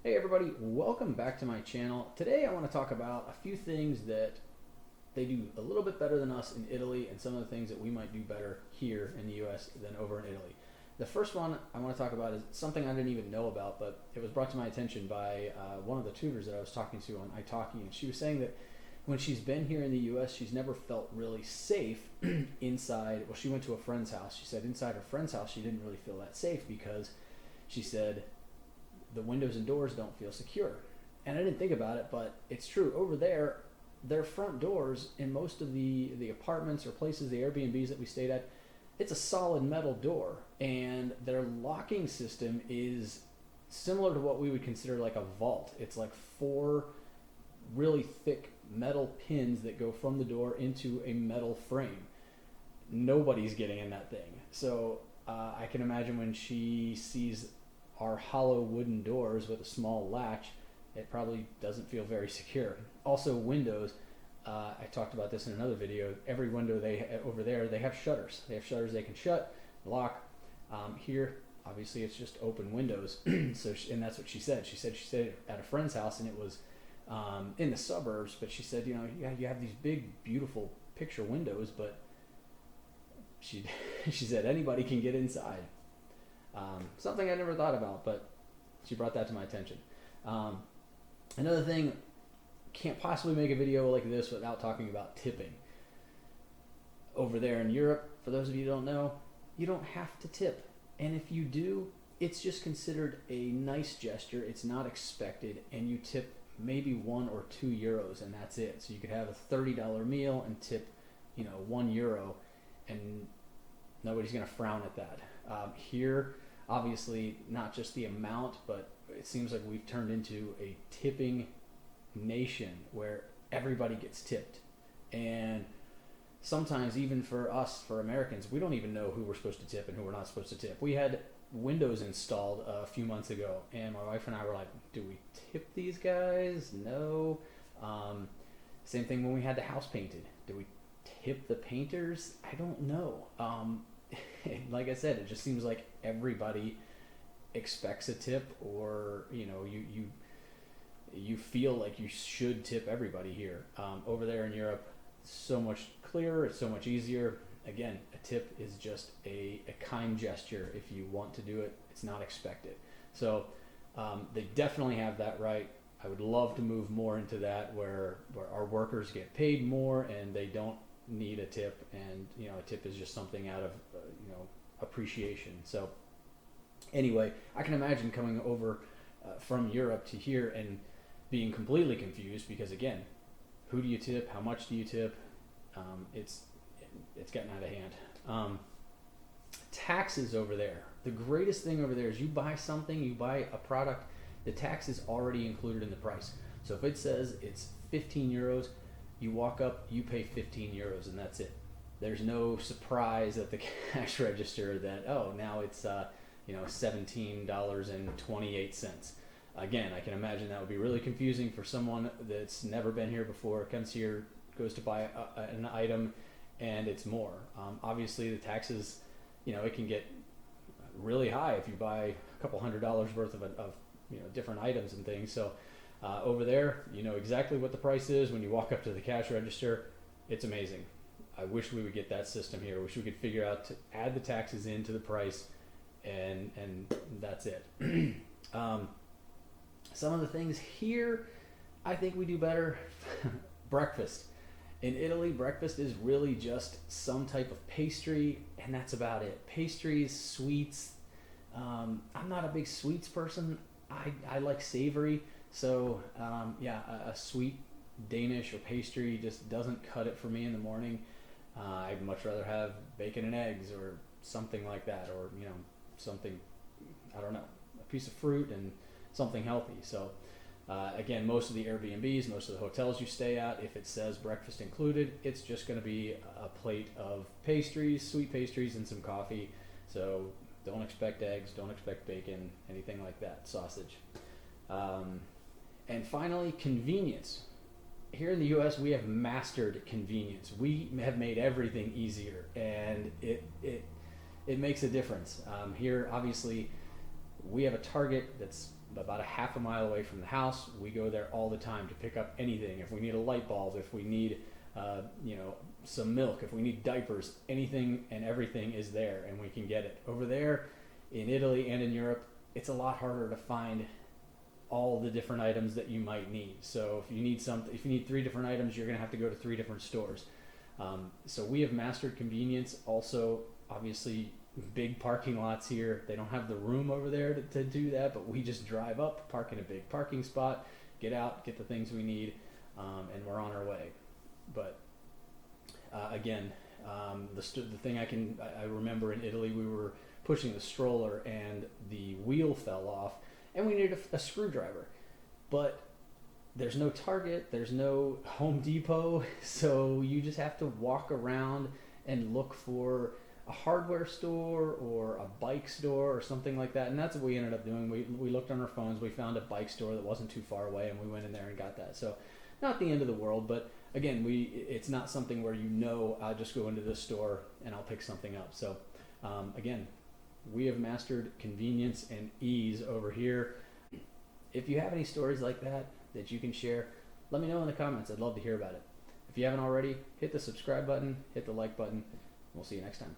Hey everybody, welcome back to my channel. Today I want to talk about a few things that they do a little bit better than us in Italy and some of the things that we might do better here in the US than over in Italy. The first one I want to talk about is something I didn't even know about, but it was brought to my attention by one of the tutors that I was talking to on italki, and she was saying that when she's been here in the US, she's never felt really safe inside. Well, she went to a friend's house. She said inside her friend's house she didn't really feel that safe because she said the windows and doors don't feel secure. And I didn't think about it, but it's true. Over there, their front doors in most of the apartments or places, the Airbnbs that we stayed at, it's a solid metal door. And their locking system is similar to what we would consider like a vault. It's like 4 really thick metal pins that go from the door into a metal frame. Nobody's getting in that thing. So I can imagine when she sees our hollow wooden doors with a small latch, it probably doesn't feel very secure. Also, windows. I talked about this in another video. Every window over there, they have shutters. They have shutters they can shut, lock. Here, obviously, it's just open windows. And that's what she said. She stayed at a friend's house, and it was in the suburbs. But she said, you have these big, beautiful picture windows, but she said anybody can get inside. Something I never thought about, but she brought that to my attention. Another thing, can't possibly make a video like this without talking about tipping. Over there in Europe, for those of you who don't know, you don't have to tip. And if you do, it's just considered a nice gesture. It's not expected, and you tip maybe 1 or 2 euros, and that's it. So you could have a $30 meal and tip, €1, and nobody's going to frown at that. Here, obviously, not just the amount, but it seems like we've turned into a tipping nation where everybody gets tipped. And sometimes, even for us, for Americans, we don't even know who we're supposed to tip and who we're not supposed to tip. We had windows installed a few months ago, and my wife and I were like, do we tip these guys? No. Same thing when we had the house painted. Do we tip the painters? I don't know. Like I said, it just seems like everybody expects a tip, or you feel like you should tip everybody here. Over there in Europe, so much clearer, it's so much easier. Again, a tip is just a kind gesture. If you want to do it, it's not expected. So they definitely have that right. I would love to move more into that, where our workers get paid more and they don't need a tip, and a tip is just something out of appreciation. So anyway, I can imagine coming over from Europe to here and being completely confused, because again, who do you tip? How much do you tip? It's getting out of hand. Taxes over there. The greatest thing over there is you buy a product, the tax is already included in the price. So if it says it's 15 euros, you walk up, you pay 15 euros, and that's it. There's no surprise at the cash register that, now it's $17.28. Again, I can imagine that would be really confusing for someone that's never been here before, comes here, goes to buy an item, and it's more. Obviously, the taxes, it can get really high if you buy a couple $100s worth of different items and things. So over there, you know exactly what the price is when you walk up to the cash register. It's amazing. I wish we would get that system here. I wish we could figure out to add the taxes into the price, and that's it. Some of the things here I think we do better. Breakfast. In Italy, breakfast is really just some type of pastry, and that's about it. Pastries, sweets. I'm not a big sweets person. I like savory. So a sweet Danish or pastry just doesn't cut it for me in the morning. I'd much rather have bacon and eggs or something like that, or something, I don't know, a piece of fruit and something healthy. So again, most of the Airbnbs, most of the hotels you stay at, if it says breakfast included, it's just going to be a plate of pastries, sweet pastries, and some coffee. So don't expect eggs, don't expect bacon, anything like that, sausage. And finally, convenience. Here in the U.S., we have mastered convenience. We have made everything easier, and it makes a difference. Here, obviously, we have a Target that's about a half a mile away from the house. We go there all the time to pick up anything. If we need a light bulb, if we need some milk, if we need diapers, anything and everything is there, and we can get it. Over there in Italy and in Europe, it's a lot harder to find all the different items that you might need. So if you need something, if you need 3 different items, you're going to have to go to 3 different stores. So we have mastered convenience. Also, obviously, big parking lots here. They don't have the room over there to do that, but we just drive up, park in a big parking spot, get out, get the things we need, and we're on our way. But again, the thing I remember in Italy, we were pushing the stroller and the wheel fell off, and we needed a screwdriver. But there's no Target, there's no Home Depot, so you just have to walk around and look for a hardware store or a bike store or something like that. And that's what we ended up doing. We looked on our phones, we found a bike store that wasn't too far away, and we went in there and got that. So not the end of the world, but again, it's not something where I'll just go into this store and I'll pick something up. So again, we have mastered convenience and ease over here. If you have any stories like that you can share, let me know in the comments. I'd love to hear about it. If you haven't already, hit the subscribe button, hit the like button. We'll see you next time.